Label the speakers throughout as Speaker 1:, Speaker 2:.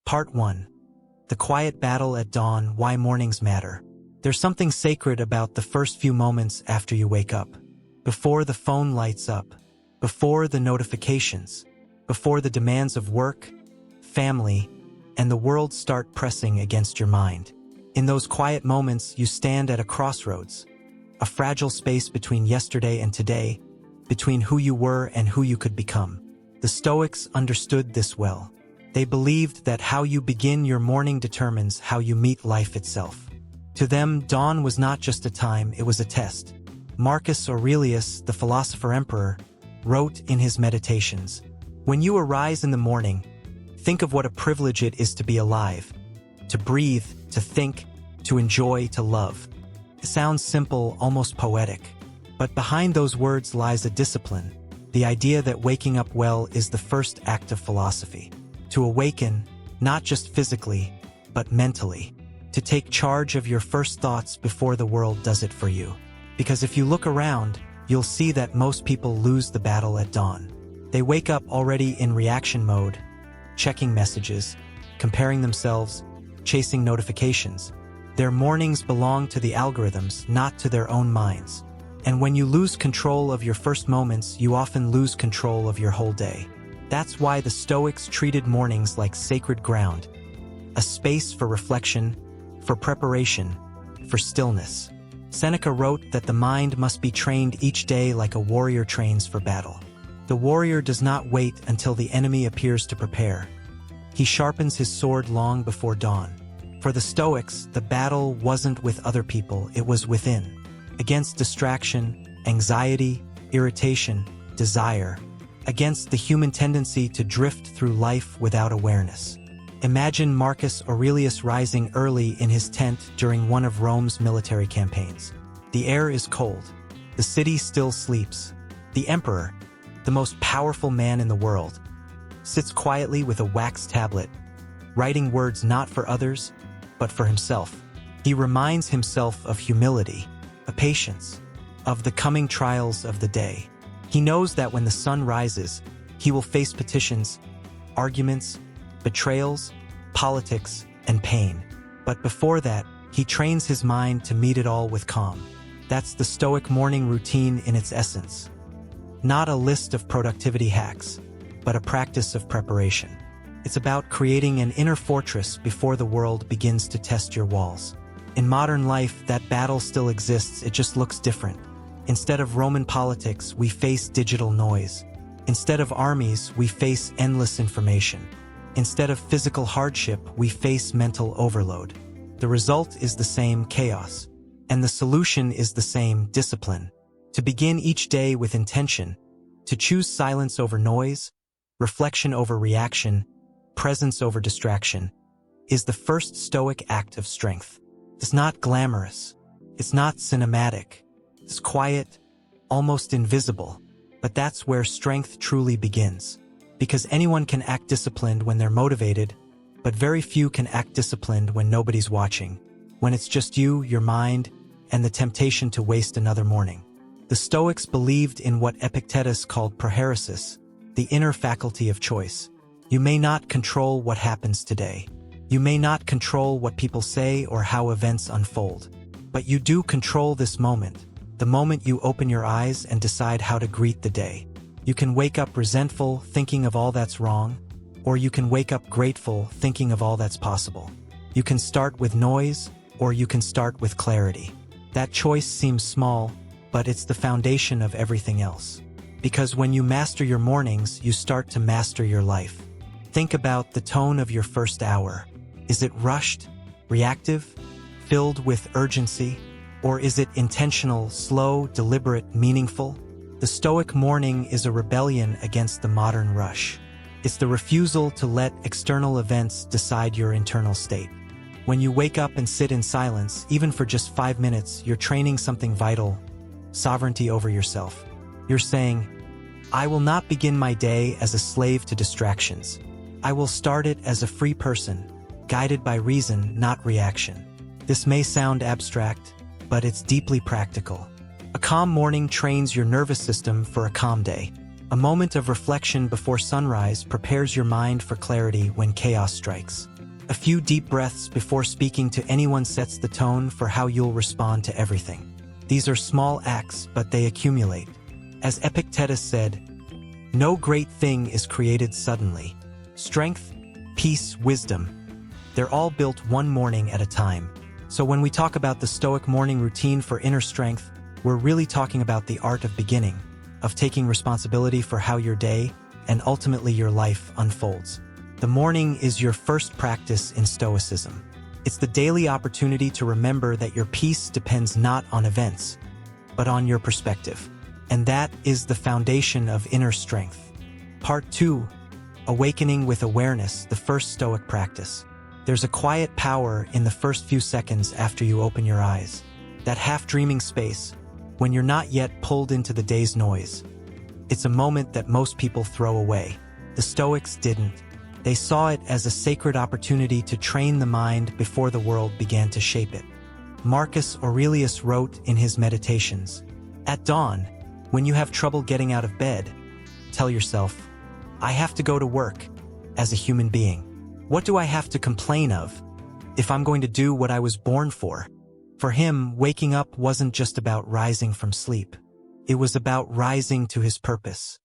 Speaker 1: Part 1. The Quiet Battle at Dawn: Why Mornings Matter. There's something sacred about the first few moments after you wake up. Before the phone lights up, before the notifications, before the demands of work, family, and the world start pressing against your mind. In those quiet moments, you stand at a crossroads, a fragile space between yesterday and today, between who you were and who you could become. The Stoics understood this well. They believed that how you begin your morning determines how you meet life itself. To them, dawn was not just a time, it was a test. Marcus Aurelius, the philosopher-emperor, wrote in his Meditations, "When you arise in the morning, think of what a privilege it is to be alive, to breathe, to think, to enjoy, to love." It sounds simple, almost poetic. But behind those words lies a discipline, the idea that waking up well is the first act of philosophy. To awaken, not just physically, but mentally. To take charge of your first thoughts before the world does it for you. Because if you look around, you'll see that most people lose the battle at dawn. They wake up already in reaction mode, checking messages, comparing themselves, chasing notifications. Their mornings belong to the algorithms, not to their own minds. And when you lose control of your first moments, you often lose control of your whole day. That's why the Stoics treated mornings like sacred ground, a space for reflection, for preparation, for stillness. Seneca wrote that the mind must be trained each day like a warrior trains for battle. The warrior does not wait until the enemy appears to prepare. He sharpens his sword long before dawn. For the Stoics, the battle wasn't with other people, it was within. Against distraction, anxiety, irritation, desire. Against the human tendency to drift through life without awareness. Imagine Marcus Aurelius rising early in his tent during one of Rome's military campaigns. The air is cold. The city still sleeps. The emperor, the most powerful man in the world, sits quietly with a wax tablet, writing words not for others, but for himself. He reminds himself of humility, of patience, of the coming trials of the day. He knows that when the sun rises, he will face petitions, arguments, betrayals, politics, and pain. But before that, he trains his mind to meet it all with calm. That's the Stoic morning routine in its essence. Not a list of productivity hacks, but a practice of preparation. It's about creating an inner fortress before the world begins to test your walls. In modern life, that battle still exists, it just looks different. Instead of Roman politics, we face digital noise. Instead of armies, we face endless information. Instead of physical hardship, we face mental overload. The result is the same: chaos. And the solution is the same: discipline. To begin each day with intention, to choose silence over noise, reflection over reaction, presence over distraction, is the first Stoic act of strength. It's not glamorous. It's not cinematic. It's quiet, almost invisible. But that's where strength truly begins. Because anyone can act disciplined when they're motivated, but very few can act disciplined when nobody's watching, when it's just you, your mind, and the temptation to waste another morning. The Stoics believed in what Epictetus called prohairesis, the inner faculty of choice. You may not control what happens today. You may not control what people say or how events unfold. But you do control this moment, the moment you open your eyes and decide how to greet the day. You can wake up resentful, thinking of all that's wrong, or you can wake up grateful, thinking of all that's possible. You can start with noise, or you can start with clarity. That choice seems small, but it's the foundation of everything else. Because when you master your mornings, you start to master your life. Think about the tone of your first hour. Is it rushed, reactive, filled with urgency, or is it intentional, slow, deliberate, meaningful? The Stoic morning is a rebellion against the modern rush. It's the refusal to let external events decide your internal state. When you wake up and sit in silence, even for just 5 minutes, you're training something vital: sovereignty over yourself. You're saying, I will not begin my day as a slave to distractions. I will start it as a free person, guided by reason, not reaction. This may sound abstract, but it's deeply practical. A calm morning trains your nervous system for a calm day. A moment of reflection before sunrise prepares your mind for clarity when chaos strikes. A few deep breaths before speaking to anyone sets the tone for how you'll respond to everything. These are small acts, but they accumulate. As Epictetus said, "No great thing is created suddenly. Strength, peace, wisdom, they're all built one morning at a time." So when we talk about the Stoic morning routine for inner strength, we're really talking about the art of beginning, of taking responsibility for how your day and ultimately your life unfolds. The morning is your first practice in Stoicism. It's the daily opportunity to remember that your peace depends not on events, but on your perspective. And that is the foundation of inner strength. Part 2, Awakening with Awareness, the first Stoic practice. There's a quiet power in the first few seconds after you open your eyes. That half-dreaming space, when you're not yet pulled into the day's noise. It's a moment that most people throw away. The Stoics didn't. They saw it as a sacred opportunity to train the mind before the world began to shape it. Marcus Aurelius wrote in his Meditations, "At dawn, when you have trouble getting out of bed, tell yourself, I have to go to work as a human being. What do I have to complain of if I'm going to do what I was born for?" For him, waking up wasn't just about rising from sleep. It was about rising to his purpose.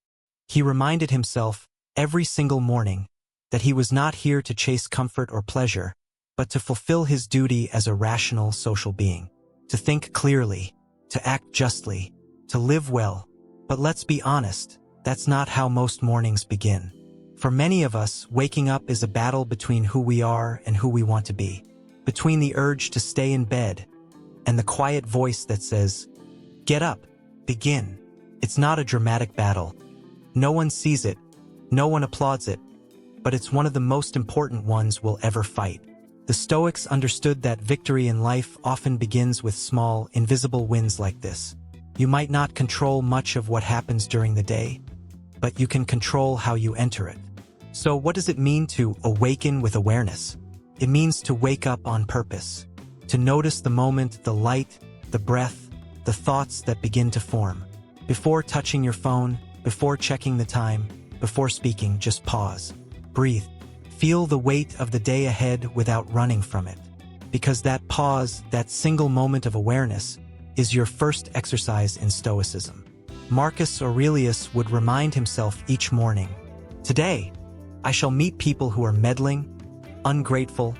Speaker 1: He reminded himself every single morning that he was not here to chase comfort or pleasure, but to fulfill his duty as a rational social being, to think clearly, to act justly, to live well. But let's be honest, that's not how most mornings begin. For many of us, waking up is a battle between who we are and who we want to be, between the urge to stay in bed and the quiet voice that says, "Get up, begin." It's not a dramatic battle. No one sees it, no one applauds it, but it's one of the most important ones we'll ever fight. The Stoics understood that victory in life often begins with small, invisible wins like this. You might not control much of what happens during the day, but you can control how you enter it. So what does it mean to awaken with awareness? It means to wake up on purpose, to notice the moment, the light, the breath, the thoughts that begin to form. Before touching your phone, before checking the time, before speaking, just pause. Breathe. Feel the weight of the day ahead without running from it. Because that pause, that single moment of awareness, is your first exercise in Stoicism. Marcus Aurelius would remind himself each morning, "Today, I shall meet people who are meddling, ungrateful,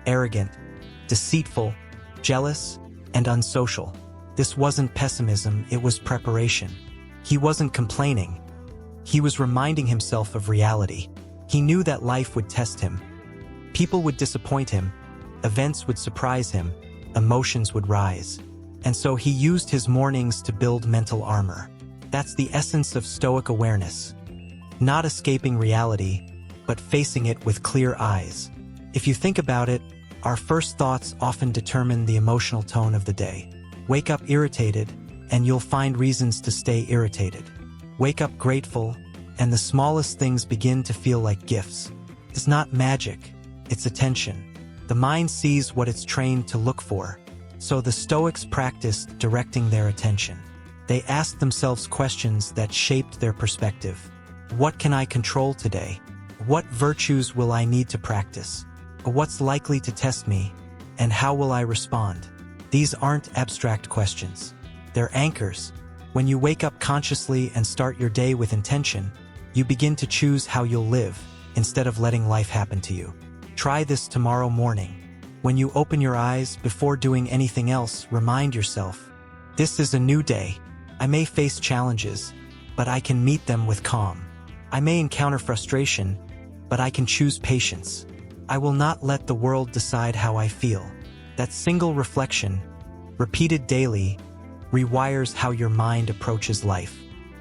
Speaker 1: arrogant, deceitful, jealous, and unsocial." This wasn't pessimism, it was preparation. He wasn't complaining. He was reminding himself of reality. He knew that life would test him. People would disappoint him. Events would surprise him. Emotions would rise. And so he used his mornings to build mental armor. That's the essence of Stoic awareness. Not escaping reality, but facing it with clear eyes. If you think about it, our first thoughts often determine the emotional tone of the day. Wake up irritated, and you'll find reasons to stay irritated. Wake up grateful, and the smallest things begin to feel like gifts. It's not magic, it's attention. The mind sees what it's trained to look for. So the Stoics practiced directing their attention. They asked themselves questions that shaped their perspective. What can I control today? What virtues will I need to practice? What's likely to test me? And how will I respond? These aren't abstract questions. They're anchors. When you wake up consciously and start your day with intention, you begin to choose how you'll live, instead of letting life happen to you. Try this tomorrow morning. When you open your eyes, before doing anything else, remind yourself, this is a new day. I may face challenges, but I can meet them with calm. I may encounter frustration, but I can choose patience. I will not let the world decide how I feel. That single reflection, repeated daily, rewires how your mind approaches life.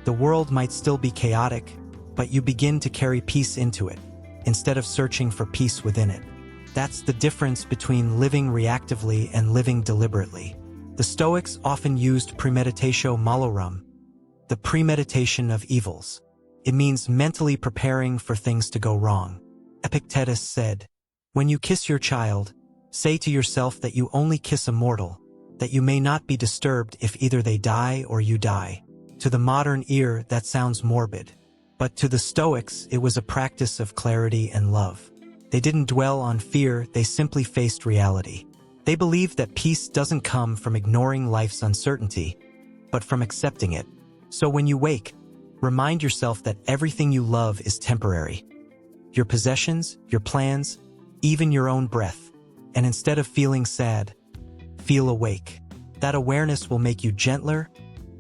Speaker 1: The world might still be chaotic, but you begin to carry peace into it, instead of searching for peace within it. That's the difference between living reactively and living deliberately. The Stoics often used premeditatio malorum, the premeditation of evils. It means mentally preparing for things to go wrong. Epictetus said, "When you kiss your child, say to yourself that you only kiss a mortal, that you may not be disturbed if either they die or you die." To the modern ear, that sounds morbid. But to the Stoics, it was a practice of clarity and love. They didn't dwell on fear, they simply faced reality. They believed that peace doesn't come from ignoring life's uncertainty, but from accepting it. So when you wake, remind yourself that everything you love is temporary. Your possessions, your plans, even your own breath. And instead of feeling sad, feel awake. That awareness will make you gentler,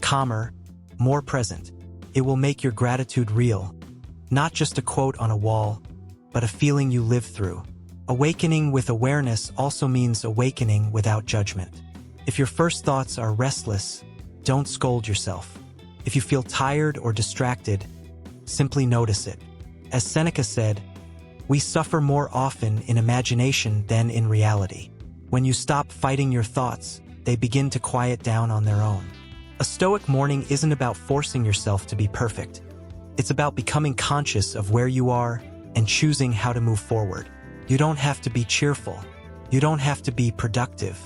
Speaker 1: calmer, more present. It will make your gratitude real, not just a quote on a wall, but a feeling you live through. Awakening with awareness also means awakening without judgment. If your first thoughts are restless, don't scold yourself. If you feel tired or distracted, simply notice it. As Seneca said, we suffer more often in imagination than in reality. When you stop fighting your thoughts, they begin to quiet down on their own. A Stoic morning isn't about forcing yourself to be perfect. It's about becoming conscious of where you are and choosing how to move forward. You don't have to be cheerful. You don't have to be productive.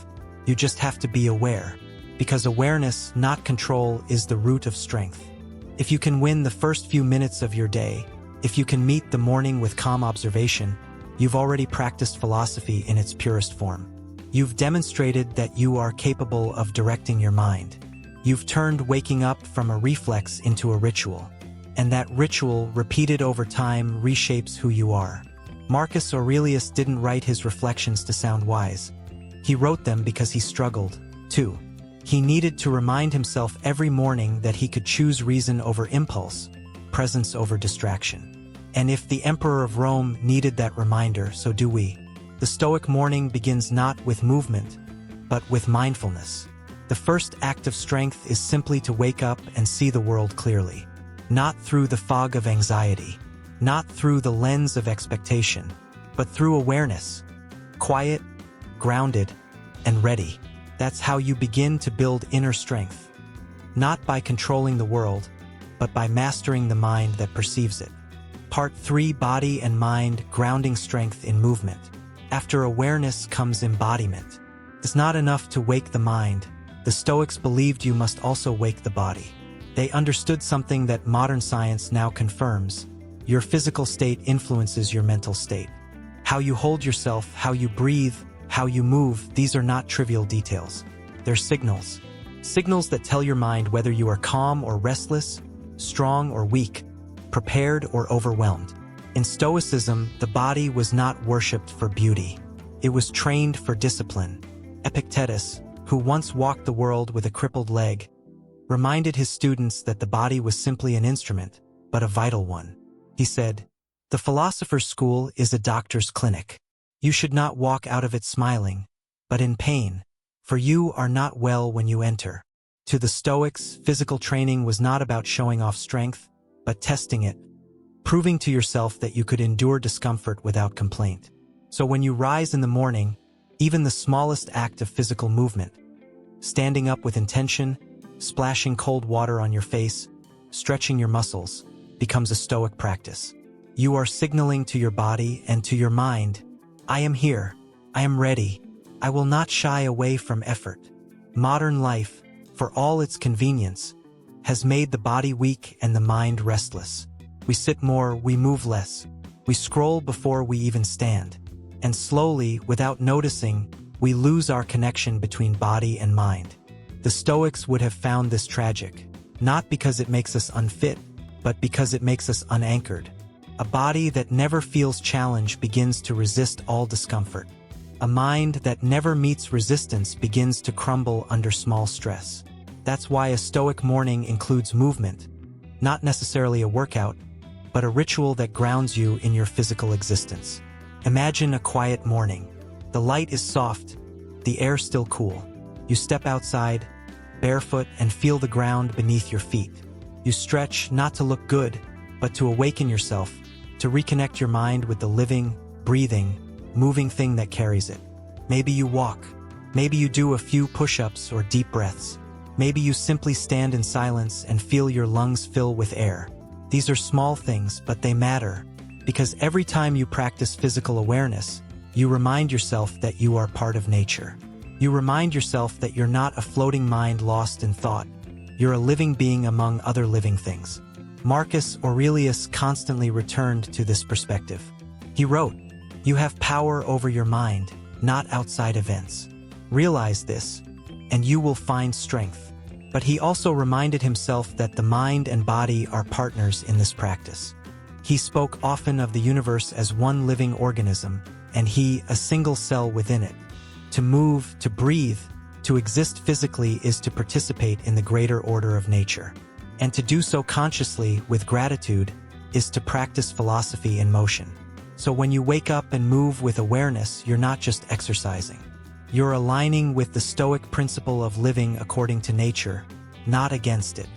Speaker 1: You just have to be aware. Because awareness, not control, is the root of strength. If you can win the first few minutes of your day, if you can meet the morning with calm observation, you've already practiced philosophy in its purest form. You've demonstrated that you are capable of directing your mind. You've turned waking up from a reflex into a ritual. And that ritual, repeated over time, reshapes who you are. Marcus Aurelius didn't write his reflections to sound wise. He wrote them because he struggled, too. He needed to remind himself every morning that he could choose reason over impulse, presence over distraction. And if the Emperor of Rome needed that reminder, so do we. The Stoic morning begins not with movement, but with mindfulness. The first act of strength is simply to wake up and see the world clearly. Not through the fog of anxiety, not through the lens of expectation, but through awareness. Quiet, grounded, and ready. That's how you begin to build inner strength. Not by controlling the world, but by mastering the mind that perceives it. Part 3: Body and Mind, Grounding Strength in Movement. After awareness comes embodiment. It's not enough to wake the mind. The Stoics believed you must also wake the body. They understood something that modern science now confirms. Your physical state influences your mental state. How you hold yourself, how you breathe, how you move, these are not trivial details. They're signals. Signals that tell your mind whether you are calm or restless, strong or weak, prepared or overwhelmed. In Stoicism, the body was not worshipped for beauty. It was trained for discipline. Epictetus, who once walked the world with a crippled leg, reminded his students that the body was simply an instrument, but a vital one. He said, "The philosopher's school is a doctor's clinic. You should not walk out of it smiling, but in pain, for you are not well when you enter." To the Stoics, physical training was not about showing off strength, but testing it, proving to yourself that you could endure discomfort without complaint. So when you rise in the morning, even the smallest act of physical movement, standing up with intention, splashing cold water on your face, stretching your muscles, becomes a Stoic practice. You are signaling to your body and to your mind, I am here, I am ready, I will not shy away from effort. Modern life, for all its convenience, has made the body weak and the mind restless. We sit more, we move less, we scroll before we even stand. And slowly, without noticing, we lose our connection between body and mind. The Stoics would have found this tragic, not because it makes us unfit, but because it makes us unanchored. A body that never feels challenge begins to resist all discomfort. A mind that never meets resistance begins to crumble under small stress. That's why a Stoic morning includes movement, not necessarily a workout, but a ritual that grounds you in your physical existence. Imagine a quiet morning. The light is soft, the air still cool. You step outside, barefoot, and feel the ground beneath your feet. You stretch not to look good, but to awaken yourself, to reconnect your mind with the living, breathing, moving thing that carries it. Maybe you walk. Maybe you do a few push-ups or deep breaths. Maybe you simply stand in silence and feel your lungs fill with air. These are small things, but they matter, because every time you practice physical awareness, you remind yourself that you are part of nature. You remind yourself that you're not a floating mind lost in thought. You're a living being among other living things. Marcus Aurelius constantly returned to this perspective. He wrote, You have power over your mind, not outside events. Realize this, and you will find strength. But he also reminded himself that the mind and body are partners in this practice. He spoke often of the universe as one living organism, and he, a single cell within it. To move, to breathe, to exist physically is to participate in the greater order of nature. And to do so consciously, with gratitude, is to practice philosophy in motion. So when you wake up and move with awareness, you're not just exercising. You're aligning with the Stoic principle of living according to nature, not against it.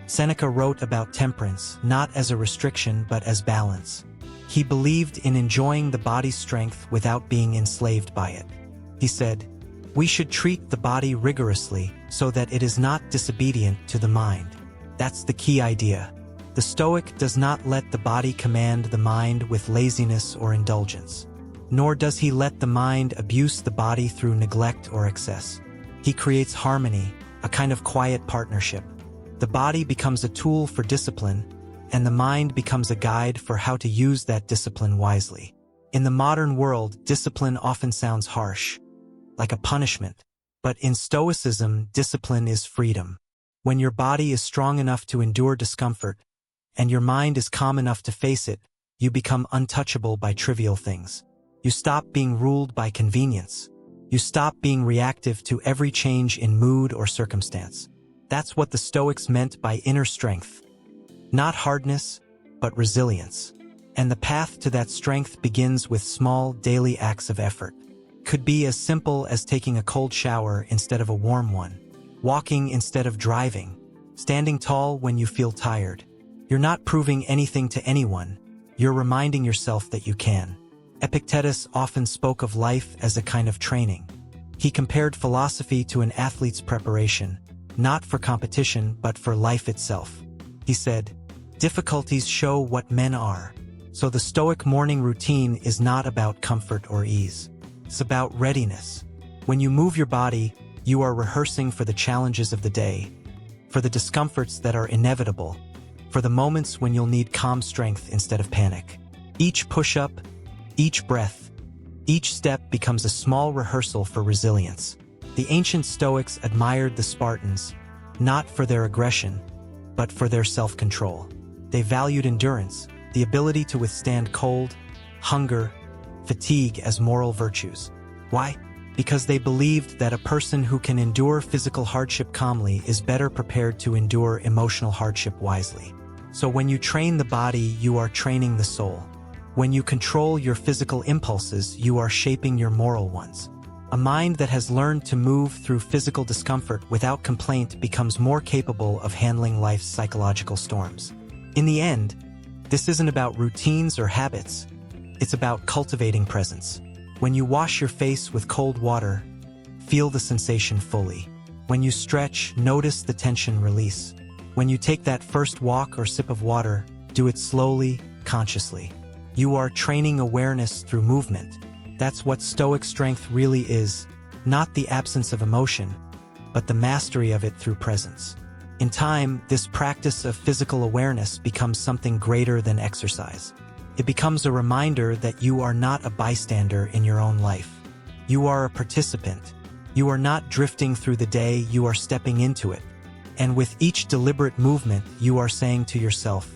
Speaker 1: Seneca wrote about temperance, not as a restriction but as balance. He believed in enjoying the body's strength without being enslaved by it. He said, "We should treat the body rigorously so that it is not disobedient to the mind." That's the key idea. The Stoic does not let the body command the mind with laziness or indulgence. Nor does he let the mind abuse the body through neglect or excess. He creates harmony, a kind of quiet partnership. The body becomes a tool for discipline, and the mind becomes a guide for how to use that discipline wisely. In the modern world, discipline often sounds harsh, like a punishment. But in Stoicism, discipline is freedom. When your body is strong enough to endure discomfort, and your mind is calm enough to face it, you become untouchable by trivial things. You stop being ruled by convenience. You stop being reactive to every change in mood or circumstance. That's what the Stoics meant by inner strength. Not hardness, but resilience. And the path to that strength begins with small, daily acts of effort. Could be as simple as taking a cold shower instead of a warm one, walking instead of driving, standing tall when you feel tired. You're not proving anything to anyone. You're reminding yourself that you can. Epictetus often spoke of life as a kind of training. He compared philosophy to an athlete's preparation, not for competition but for life itself. He said, "Difficulties show what men are." So the Stoic morning routine is not about comfort or ease. It's about readiness. When you move your body, you are rehearsing for the challenges of the day, for the discomforts that are inevitable, for the moments when you'll need calm strength instead of panic. Each push-up, each breath, each step becomes a small rehearsal for resilience. The ancient Stoics admired the Spartans, not for their aggression, but for their self-control. They valued endurance, the ability to withstand cold, hunger, fatigue as moral virtues. Why? Because they believed that a person who can endure physical hardship calmly is better prepared to endure emotional hardship wisely. So when you train the body, you are training the soul. When you control your physical impulses, you are shaping your moral ones. A mind that has learned to move through physical discomfort without complaint becomes more capable of handling life's psychological storms. In the end, this isn't about routines or habits. It's about cultivating presence. When you wash your face with cold water, feel the sensation fully. When you stretch, notice the tension release. When you take that first walk or sip of water, do it slowly, consciously. You are training awareness through movement. That's what Stoic strength really is, not the absence of emotion, but the mastery of it through presence. In time, this practice of physical awareness becomes something greater than exercise. It becomes a reminder that you are not a bystander in your own life. You are a participant. You are not drifting through the day, you are stepping into it. And with each deliberate movement, you are saying to yourself,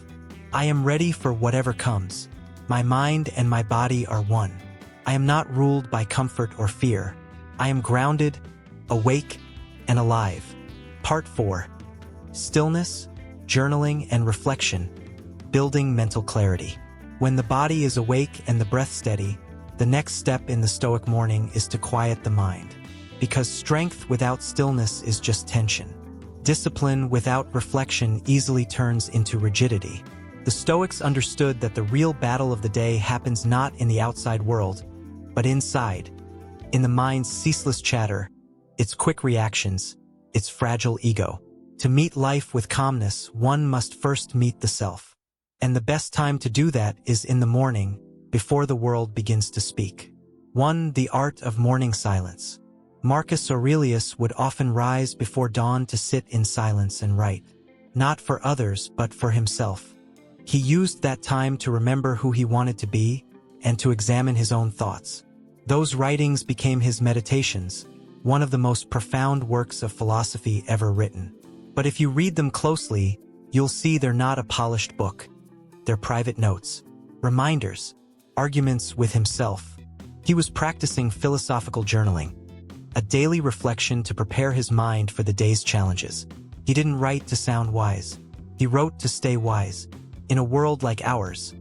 Speaker 1: "I am ready for whatever comes. My mind and my body are one. I am not ruled by comfort or fear. I am grounded, awake, and alive." Part 4. Stillness, journaling, and reflection. Building mental clarity. When the body is awake and the breath steady, the next step in the Stoic morning is to quiet the mind. Because strength without stillness is just tension. Discipline without reflection easily turns into rigidity. The Stoics understood that the real battle of the day happens not in the outside world, but inside, in the mind's ceaseless chatter, its quick reactions, its fragile ego. To meet life with calmness, one must first meet the self. And the best time to do that is in the morning, before the world begins to speak. 1. The art of morning silence. Marcus Aurelius would often rise before dawn to sit in silence and write, not for others but for himself. He used that time to remember who he wanted to be, and to examine his own thoughts. Those writings became his meditations, one of the most profound works of philosophy ever written. But if you read them closely, you'll see they're not a polished book. They're private notes, reminders, arguments with himself. He was practicing philosophical journaling, a daily reflection to prepare his mind for the day's challenges. He didn't write to sound wise. He wrote to stay wise. In a world like ours,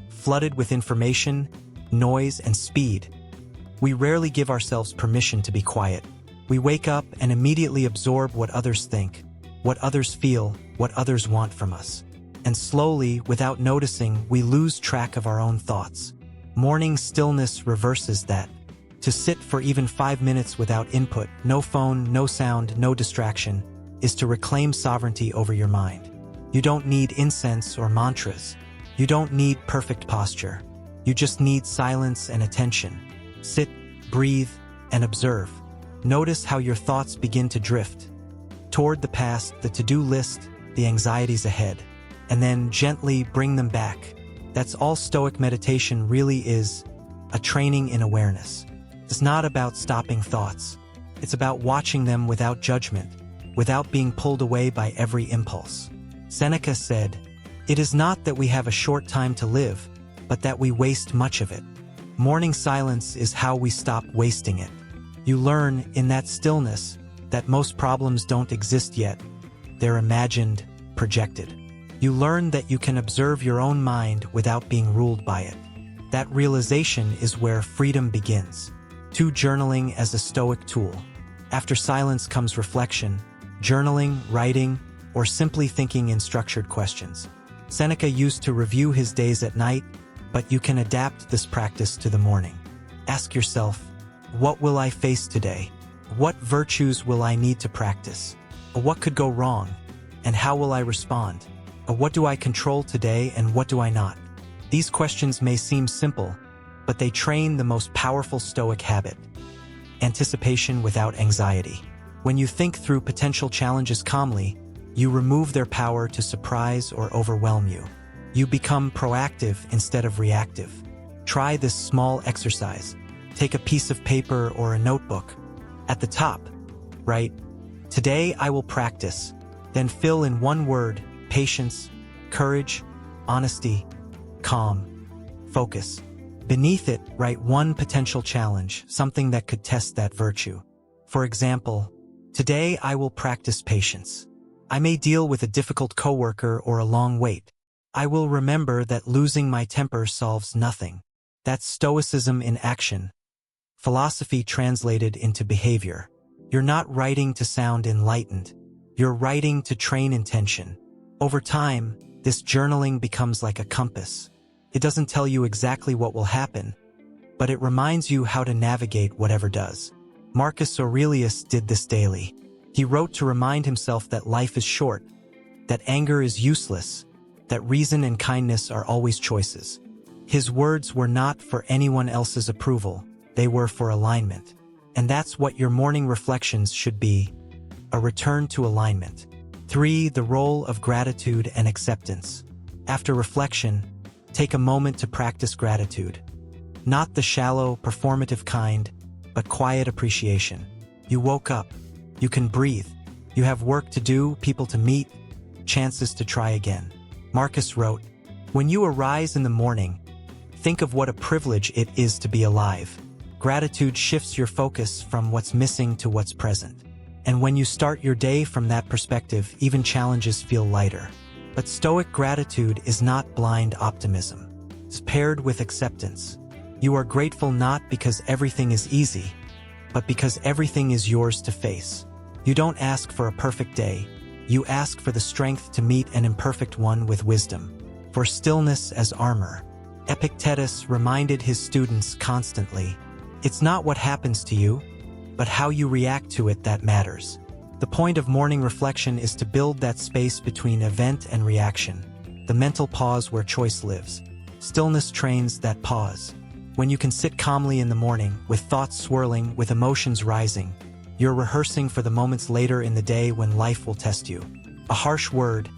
Speaker 1: flooded with information, noise, and speed, we rarely give ourselves permission to be quiet. We wake up and immediately absorb what others think, what others feel, what others want from us. And slowly, without noticing, we lose track of our own thoughts. Morning stillness reverses that. To sit for even 5 minutes without input, no phone, no sound, no distraction, is to reclaim sovereignty over your mind. You don't need incense or mantras. You don't need perfect posture. You just need silence and attention. Sit, breathe, and observe. Notice how your thoughts begin to drift toward the past, the to-do list, the anxieties ahead, and then gently bring them back. That's all Stoic meditation really is, a training in awareness. It's not about stopping thoughts. It's about watching them without judgment, without being pulled away by every impulse. Seneca said, "It is not that we have a short time to live, but that we waste much of it." Morning silence is how we stop wasting it. You learn, in that stillness, that most problems don't exist yet. They're imagined, projected. You learn that you can observe your own mind without being ruled by it. That realization is where freedom begins. Journaling as a Stoic tool. After silence comes reflection, journaling, writing, or simply thinking in structured questions. Seneca used to review his days at night, but you can adapt this practice to the morning. Ask yourself, what will I face today? What virtues will I need to practice? What could go wrong? And how will I respond? What do I control today and what do I not? These questions may seem simple, but they train the most powerful Stoic habit: anticipation without anxiety. When you think through potential challenges calmly, you remove their power to surprise or overwhelm you. You become proactive instead of reactive. Try this small exercise. Take a piece of paper or a notebook. At the top, write, "Today I will practice." Then fill in one word: patience, courage, honesty, calm, focus. Beneath it, write one potential challenge, something that could test that virtue. For example, today I will practice patience. I may deal with a difficult coworker or a long wait. I will remember that losing my temper solves nothing. That's Stoicism in action. Philosophy translated into behavior. You're not writing to sound enlightened. You're writing to train intention. Over time, this journaling becomes like a compass. It doesn't tell you exactly what will happen, but it reminds you how to navigate whatever does. Marcus Aurelius did this daily. He wrote to remind himself that life is short, that anger is useless, that reason and kindness are always choices. His words were not for anyone else's approval, they were for alignment. And that's what your morning reflections should be: a return to alignment. 3. The role of gratitude and acceptance. After reflection, take a moment to practice gratitude. Not the shallow, performative kind, but quiet appreciation. You woke up. You can breathe. You have work to do, people to meet, chances to try again. Marcus wrote, "When you arise in the morning, think of what a privilege it is to be alive." Gratitude shifts your focus from what's missing to what's present. And when you start your day from that perspective, even challenges feel lighter. But Stoic gratitude is not blind optimism. It's paired with acceptance. You are grateful not because everything is easy, but because everything is yours to face. You don't ask for a perfect day. You ask for the strength to meet an imperfect one with wisdom. For stillness as armor. Epictetus reminded his students constantly, "It's not what happens to you, but how you react to it that matters." The point of morning reflection is to build that space between event and reaction, the mental pause where choice lives. Stillness trains that pause. When you can sit calmly in the morning, with thoughts swirling, with emotions rising, you're rehearsing for the moments later in the day when life will test you. A harsh word,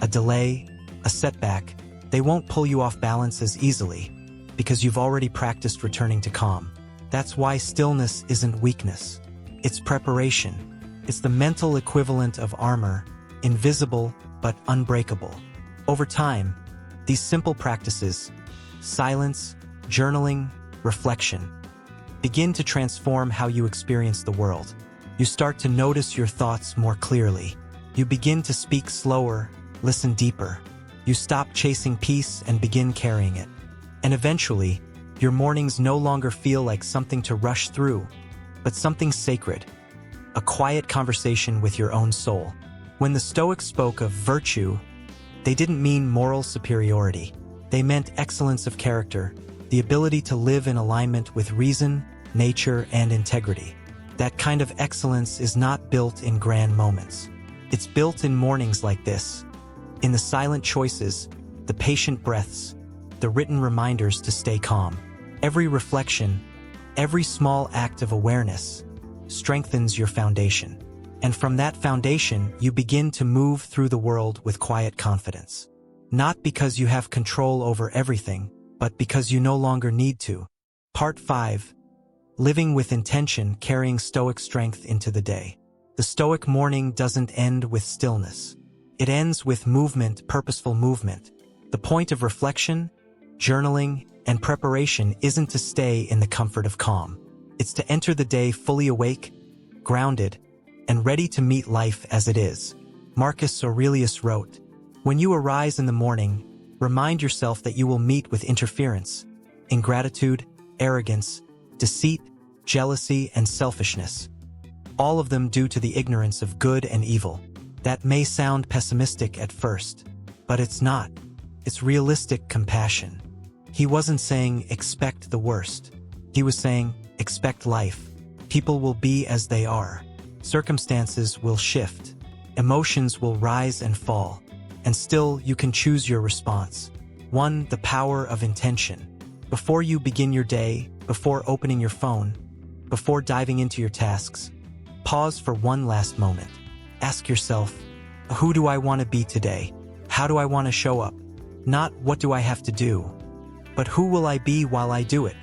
Speaker 1: a delay, a setback, they won't pull you off balance as easily. because you've already practiced returning to calm. That's why stillness isn't weakness. It's preparation. It's the mental equivalent of armor, invisible but unbreakable. Over time, these simple practices, silence, journaling, reflection, begin to transform how you experience the world. You start to notice your thoughts more clearly. You begin to speak slower, listen deeper. You stop chasing peace and begin carrying it. And eventually, your mornings no longer feel like something to rush through, but something sacred, a quiet conversation with your own soul. When the Stoics spoke of virtue, they didn't mean moral superiority. They meant excellence of character, the ability to live in alignment with reason, nature, and integrity. That kind of excellence is not built in grand moments. It's built in mornings like this, in the silent choices, the patient breaths, the written reminders to stay calm. Every reflection, every small act of awareness, strengthens your foundation. And from that foundation, you begin to move through the world with quiet confidence. Not because you have control over everything, but because you no longer need to. Part 5. Living with intention, carrying Stoic strength into the day. The Stoic morning doesn't end with stillness. It ends with movement, purposeful movement. The point of reflection, journaling, and preparation isn't to stay in the comfort of calm. It's to enter the day fully awake, grounded, and ready to meet life as it is. Marcus Aurelius wrote, "When you arise in the morning, remind yourself that you will meet with interference, ingratitude, arrogance, deceit, jealousy, and selfishness. All of them due to the ignorance of good and evil." That may sound pessimistic at first, but it's not. It's realistic compassion. He wasn't saying, expect the worst. He was saying, expect life. People will be as they are. Circumstances will shift. Emotions will rise and fall. And still, you can choose your response. 1. The power of intention. Before you begin your day, before opening your phone, before diving into your tasks, pause for one last moment. Ask yourself, who do I want to be today? How do I want to show up? Not what do I have to do, but who will I be while I do it?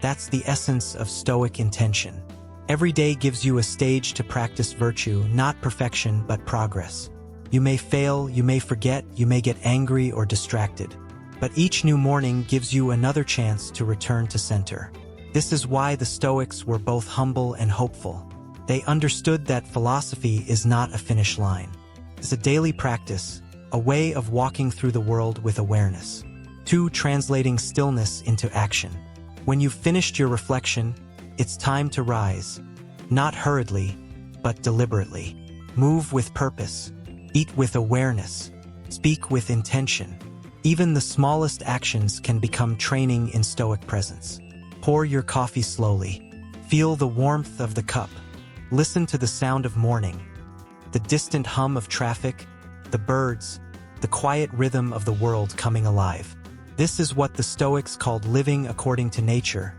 Speaker 1: That's the essence of Stoic intention. Every day gives you a stage to practice virtue, not perfection, but progress. You may fail, you may forget, you may get angry or distracted, but each new morning gives you another chance to return to center. This is why the Stoics were both humble and hopeful. They understood that philosophy is not a finish line. It's a daily practice, a way of walking through the world with awareness. 2. Translating stillness into action. When you've finished your reflection, it's time to rise. Not hurriedly, but deliberately. Move with purpose. Eat with awareness. Speak with intention. Even the smallest actions can become training in Stoic presence. Pour your coffee slowly. Feel the warmth of the cup. Listen to the sound of morning, the distant hum of traffic, the birds, the quiet rhythm of the world coming alive. This is what the Stoics called living according to nature,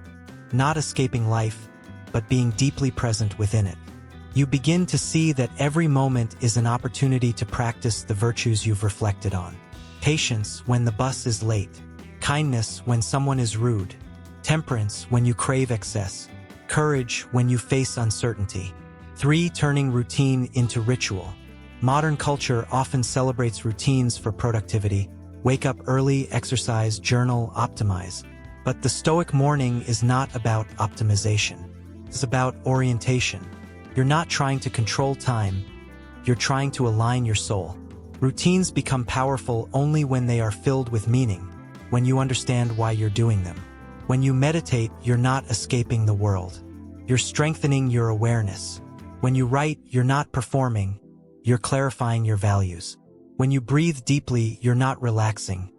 Speaker 1: not escaping life, but being deeply present within it. You begin to see that every moment is an opportunity to practice the virtues you've reflected on. Patience when the bus is late, kindness when someone is rude, temperance when you crave excess, courage when you face uncertainty. 3. Turning routine into ritual. Modern culture often celebrates routines for productivity. Wake up early, exercise, journal, optimize. But the Stoic morning is not about optimization. It's about orientation. You're not trying to control time. You're trying to align your soul. Routines become powerful only when they are filled with meaning, when you understand why you're doing them. When you meditate, you're not escaping the world. You're strengthening your awareness. When you write, you're not performing, you're clarifying your values. When you breathe deeply, you're not relaxing.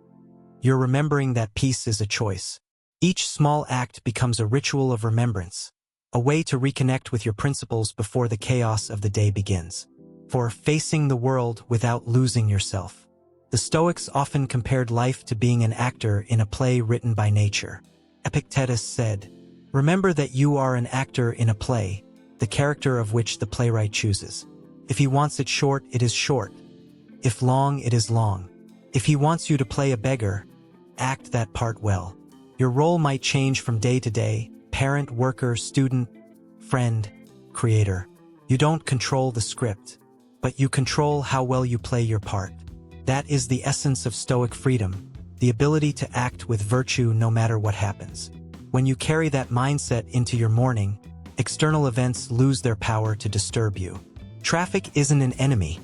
Speaker 1: You're remembering that peace is a choice. Each small act becomes a ritual of remembrance, a way to reconnect with your principles before the chaos of the day begins. For facing the world without losing yourself. The Stoics often compared life to being an actor in a play written by nature. Epictetus said, "Remember that you are an actor in a play, the character of which the playwright chooses. If he wants it short, it is short. If long, it is long. If he wants you to play a beggar, act that part well. Your role might change from day to day: parent, worker, student, friend, creator. You don't control the script, but you control how well you play your part. That is the essence of Stoic freedom, the ability to act with virtue no matter what happens. When you carry that mindset into your morning, external events lose their power to disturb you. Traffic isn't an enemy.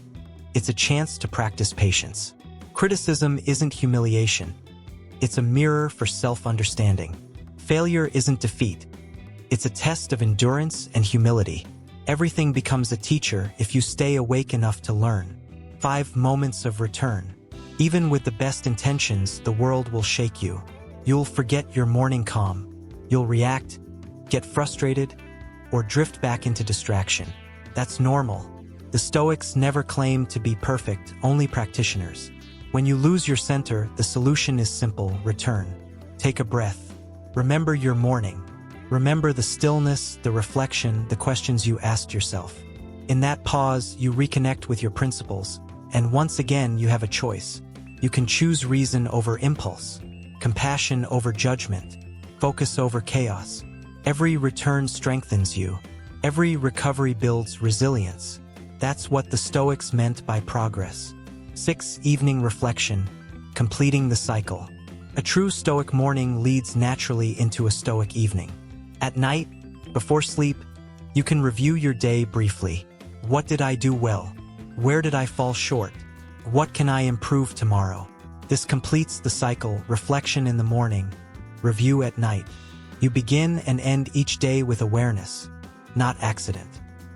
Speaker 1: It's a chance to practice patience. Criticism isn't humiliation. It's a mirror for self-understanding. Failure isn't defeat. It's a test of endurance and humility. Everything becomes a teacher if you stay awake enough to learn. 5 moments of return. Even with the best intentions, the world will shake you. You'll forget your morning calm. You'll react, get frustrated, or drift back into distraction. That's normal. The Stoics never claimed to be perfect, only practitioners. When you lose your center, the solution is simple: return. Take a breath. Remember your morning. Remember the stillness, the reflection, the questions you asked yourself. In that pause, you reconnect with your principles, and once again you have a choice. You can choose reason over impulse, compassion over judgment, focus over chaos. Every return strengthens you. Every recovery builds resilience. That's what the Stoics meant by progress. 6. Evening reflection, completing the cycle. A true Stoic morning leads naturally into a Stoic evening. At night, before sleep, you can review your day briefly. What did I do well? Where did I fall short? What can I improve tomorrow? This completes the cycle: reflection in the morning, review at night. You begin and end each day with awareness, not accident.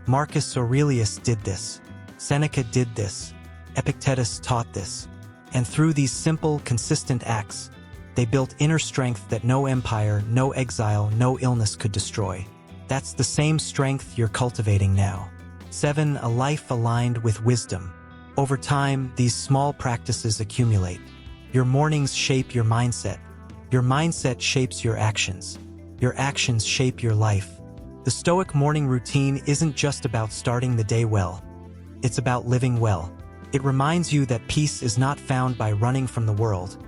Speaker 1: Marcus Aurelius did this. Seneca did this. Epictetus taught this. And through these simple, consistent acts, they built inner strength that no empire, no exile, no illness could destroy. That's the same strength you're cultivating now. 7. A life aligned with wisdom. Over time, these small practices accumulate. Your mornings shape your mindset. Your mindset shapes your actions. Your actions shape your life. The Stoic morning routine isn't just about starting the day well. It's about living well. It reminds you that peace is not found by running from the world,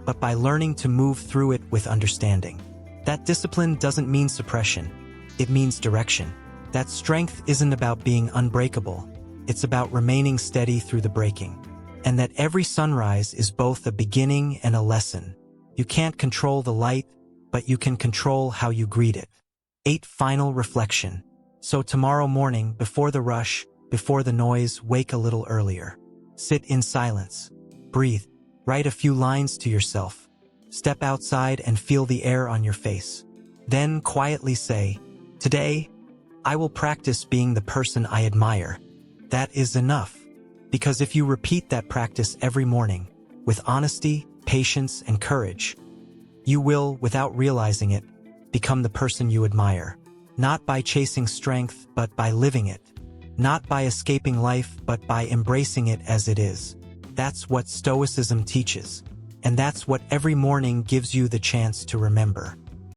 Speaker 1: but by learning to move through it with understanding. That discipline doesn't mean suppression. It means direction. That strength isn't about being unbreakable. It's about remaining steady through the breaking. And that every sunrise is both a beginning and a lesson. You can't control the light, but you can control how you greet it. 8. Final reflection. So tomorrow morning, before the rush, before the noise, wake a little earlier. Sit in silence. Breathe. Write a few lines to yourself. Step outside and feel the air on your face. Then quietly say, "Today, I will practice being the person I admire." That is enough. Because if you repeat that practice every morning, with honesty, patience, and courage, you will, without realizing it, become the person you admire. Not by chasing strength, but by living it. Not by escaping life, but by embracing it as it is. That's what Stoicism teaches. And that's what every morning gives you the chance to remember.